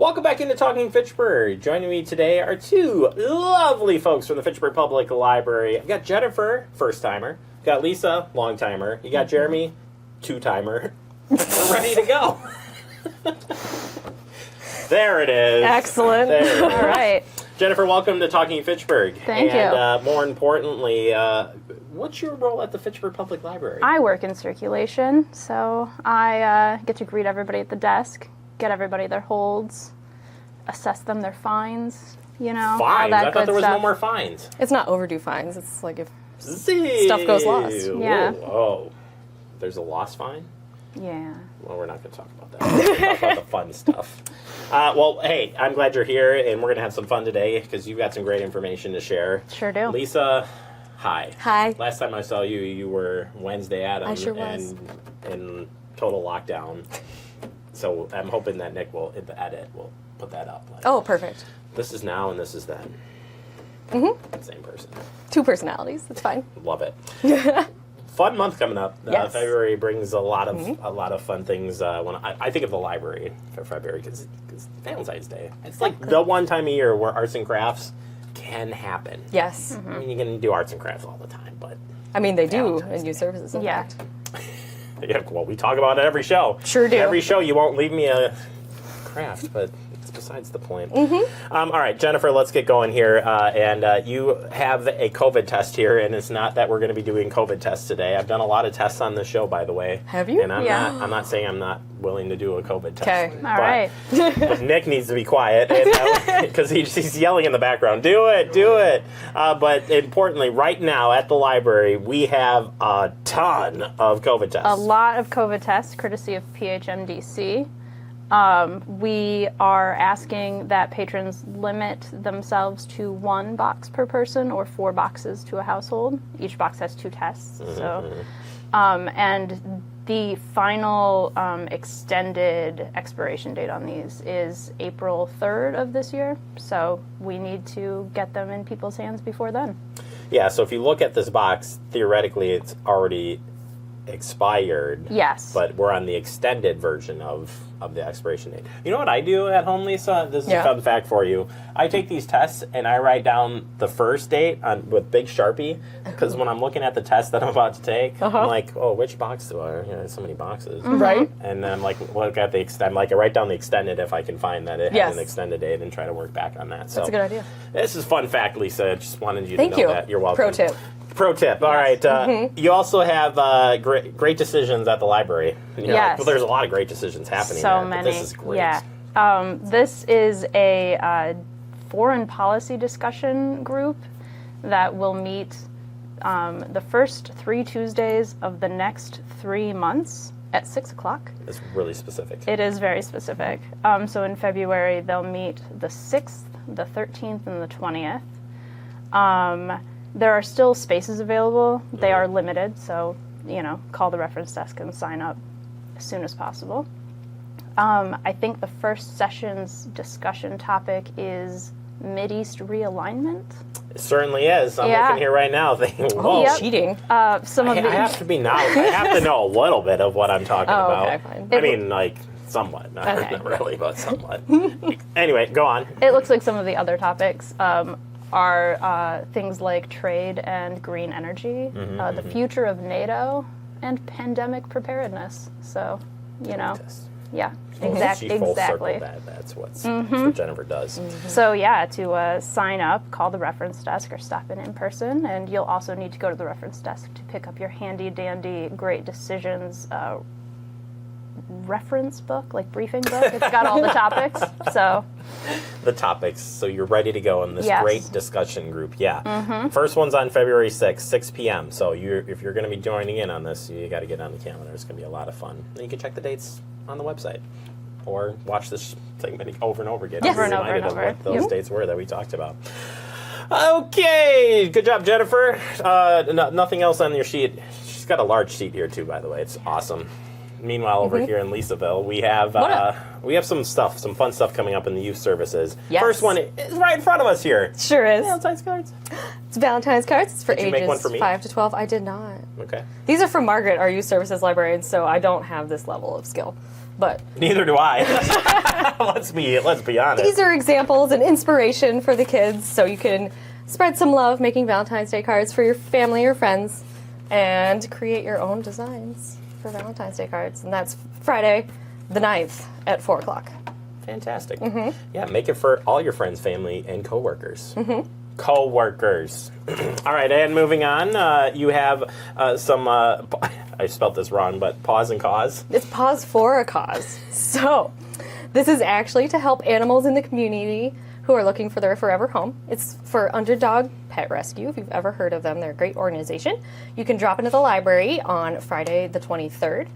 Welcome back into Talking Fitchburg. Joining me today are two lovely folks from the Fitchburg Public Library. I've got Jennifer, first-timer. Got Lisa, long-timer. You got Jeremy, two-timer. We're ready to go. There it is. Excellent. There. All right. Jennifer, welcome to Talking Fitchburg. Thank you. And more importantly, what's your role at the Fitchburg Public Library? I work in circulation, so I get to greet everybody at the desk, get everybody their holds, assess them their fines, you know. Fines? All that I thought there was stuff. no more fines. It's not overdue fines. It's like if Zee. stuff goes lost. Yeah. Oh, there's a lost fine? Yeah. Well, we're not going to talk about that. We're going to talk about the fun stuff. Well, hey, I'm glad you're here, and we're going to have some fun today because you've got some great information to share. Sure do. Lisa, hi. Hi. Last time I saw you, you were Wednesday Adam. I sure was. And in total lockdown. So I'm hoping that Nick will, in the edit, will put that up. Like, Oh, perfect. this is now and this is then. Same person. Two personalities. That's fine. Love it. Fun month coming up. Yes. February brings a lot of fun things. When I think of the library for February because Valentine's Day. It's like the one time a year where arts and crafts can happen. Yes. I mean, you can do arts and crafts all the time, but I mean, they do Valentine's and use Day. services. In Yeah. fact. yeah, well, we talk about it every show. Sure do. Every show, you won't leave me a craft, but it's besides the point. All right, Jennifer, let's get going here. And you have a COVID test here, and it's not that we're going to be doing COVID tests today. I've done a lot of tests on the show, by the way. Have you? And I'm Yeah. not saying I'm not willing to do a COVID test. Okay. All right. But Nick needs to be quiet because he's yelling in the background, do it. But importantly, right now at the library, we have a ton of COVID tests. A lot of COVID tests, courtesy of PHMDC. We are asking that patrons limit themselves to 1 box per person or 4 boxes to a household. Each box has 2 tests. So, and the final extended expiration date on these is April 3rd of this year. So we need to get them in people's hands before then. Yeah, so if you look at this box, theoretically it's already expired. Yes. But we're on the extended version of the expiration date. You know what I do at home, Lisa? This is a Yeah. fun fact for you. I take these tests and I write down the first date with big Sharpie because when I'm looking at the test that I'm about to take, I'm like, oh, which box do I? You know, there's so many boxes. Right. And then I'm like, look at the extend. Like I write down the extended if I can find that it has Yes. an extended date and try to work back on that. So That's a good idea. this is fun fact, Lisa. I just wanted you Thank to know you. that. You're welcome. Pro tip. Pro tip. All right. You also have great decisions at the library. You know, Yes. well, there's a lot of great decisions happening So there, but many. this is great. Yeah. This is a foreign policy discussion group that will meet the first 3 Tuesdays of the next 3 months at 6 o'clock. It's really specific. It is very specific. So in February, they'll meet the 6th, the 13th, and the 20th. There are still spaces available. They are limited, so, you know, call the reference desk and sign up as soon as possible. I think the first session's discussion topic is Mideast realignment. It certainly is. I'm Yeah. looking here right now thinking, whoa. Yep. Cheating. Some of I the have to be now. I have to know a little bit of what I'm talking Oh, about. okay, fine. I mean, like, somewhat. Not, Okay. not really, but somewhat. Anyway, go on. It looks like some of the other topics are things like trade and green energy, the future of NATO, and pandemic preparedness. So, you know, yeah, She full circled exactly. that. That's what Jennifer does. So yeah, to sign up, call the reference desk or stop in person, and you'll also need to go to the reference desk to pick up your handy dandy Great Decisions reference book, like briefing book. It's got all the topics. So The topics, so you're ready to go in this Yes. great discussion group. Yeah. First one's on February 6th, 6 p.m. So if you're going to be joining in on this, you got to get on the calendar. It's going to be a lot of fun. And you can check the dates on the website or watch this thing over and over again. Yes. Be Over and over reminded and of over. what those dates were that we talked about. Okay, good job, Jennifer. Nothing else on your sheet. She's got a large sheet here too, by the way. It's awesome. Meanwhile, over here in Lisaville, we have some stuff, some fun stuff coming up in the youth services. Yes. First one is right in front of us here. Sure is. Valentine's cards. It's Valentine's cards. It's for Did you make one ages for me? 5 to 12. I did not. Okay. These are from Margaret, our youth services librarian, so I don't have this level of skill. but Neither do I. let's be honest. these are examples and inspiration for the kids, so you can spread some love making Valentine's Day cards for your family or friends, and create your own designs for Valentine's Day cards. And that's Friday, the 9th at 4 o'clock. Fantastic. Yeah, make it for all your friends, family, and coworkers. Co-workers. All right, and moving on, you have some, I spelled this wrong, but Paws and Cause. It's Paws for a Cause. So, this is actually to help animals in the community who are looking for their forever home. It's for Underdog Pet Rescue, if you've ever heard of them. They're a great organization. You can drop into the library on Friday the 23rd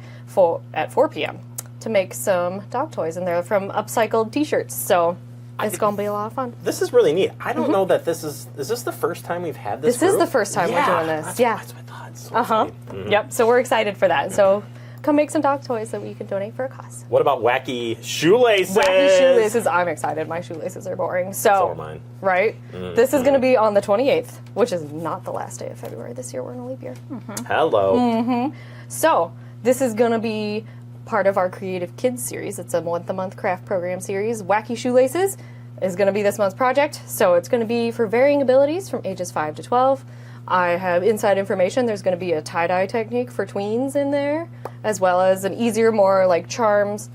at 4 p.m. to make some dog toys, and they're from upcycled t-shirts. So, it's going to be a lot of fun. This is really neat. I don't know that this is this the first time we've had this This is group? the first time we're doing this. That's what I thought. So exciting. Yep, so we're excited for that. So come make some dog toys that you can donate for a cause. What about wacky shoelaces? Wacky shoelaces, I'm excited. My shoelaces are boring. So are mine. Right? This is going to be on the 28th, which is not the last day of February this year. We're in a leap year. Hello. So this is going to be part of our Creative Kids series. It's a month-to-month craft program series. Wacky Shoelaces is going to be this month's project. So it's going to be for varying abilities from ages 5 to 12. I have inside information. There's going to be a tie-dye technique for tweens in there, as well as an easier, more like charms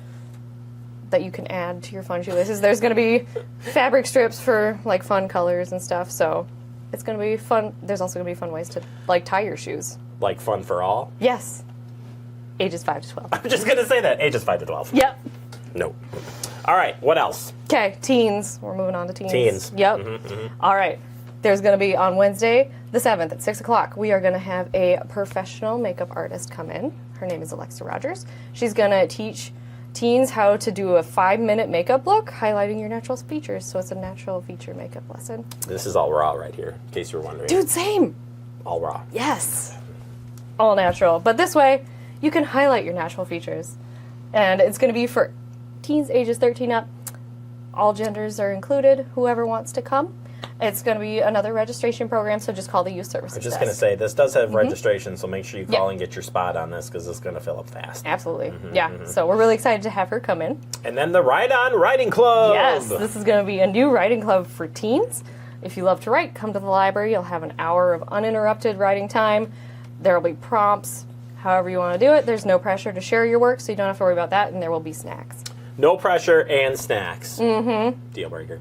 that you can add to your fun shoelaces. There's going to be fabric strips for like fun colors and stuff. So it's going to be fun. There's also going to be fun ways to like tie your shoes. Like fun for all? Yes. Ages 5 to 12. I'm just going to say that. Ages 5 to 12. Yep. No. All right, what else? Okay, teens. We're moving on to teens. Teens. Yep. All right. There's going to be on Wednesday, the 7th at 6 o'clock, we are going to have a professional makeup artist come in. Her name is Alexa Rogers. She's going to teach teens how to do a 5-minute makeup look, highlighting your natural features. So it's a natural feature makeup lesson. This is all raw right here, in case you were wondering. Dude, same. All raw. Yes. All natural. But this way, you can highlight your natural features. And it's going to be for teens ages 13 up. All genders are included, whoever wants to come. It's going to be another registration program, so just call the youth services I'm just desk. going to say, this does have registration, so make sure you call and get your spot on this, because it's going to fill up fast. Absolutely. So we're really excited to have her come in. And then the Ride On Writing Club! Yes, this is going to be a new writing club for teens. If you love to write, come to the library. You'll have an hour of uninterrupted writing time. There will be prompts, however you want to do it. There's no pressure to share your work, so you don't have to worry about that, and there will be snacks. No pressure and snacks. Deal breaker.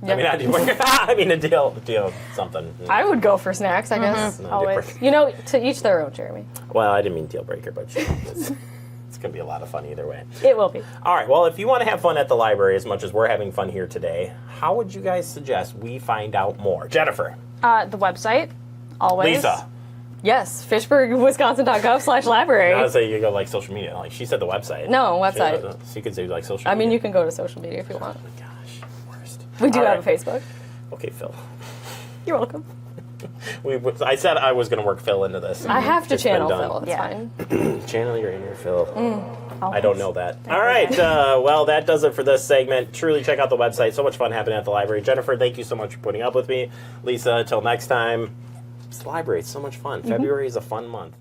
I mean, not deal breaker. I mean, a deal something. I would go for snacks, I guess. No, Always. deal breaker. You know, to each their own, Jeremy. Well, I didn't mean deal breaker, but it's going to be a lot of fun either way. It will be. All right, well, if you want to have fun at the library as much as we're having fun here today, how would you guys suggest we find out more? Jennifer. The website, always. Lisa. Yes, fitchburgwisconsin.gov/library. I was saying you go like social media. Like she said the website. No, website. So you could say like social I media. mean, you can go to social media if you want. Oh my gosh, worst. We do All have right. a Facebook. Okay, Phil. You're welcome. I said I was going to work Phil into this. I have to It's been channel done. Phil. It's Yeah. fine. Channel your inner Phil. Oh, I don't know that. All right. Well, that does it for this segment. Truly check out the website. So much fun happening at the library. Jennifer, thank you so much for putting up with me. Lisa, until next time. It's the library. It's so much fun. February is a fun month.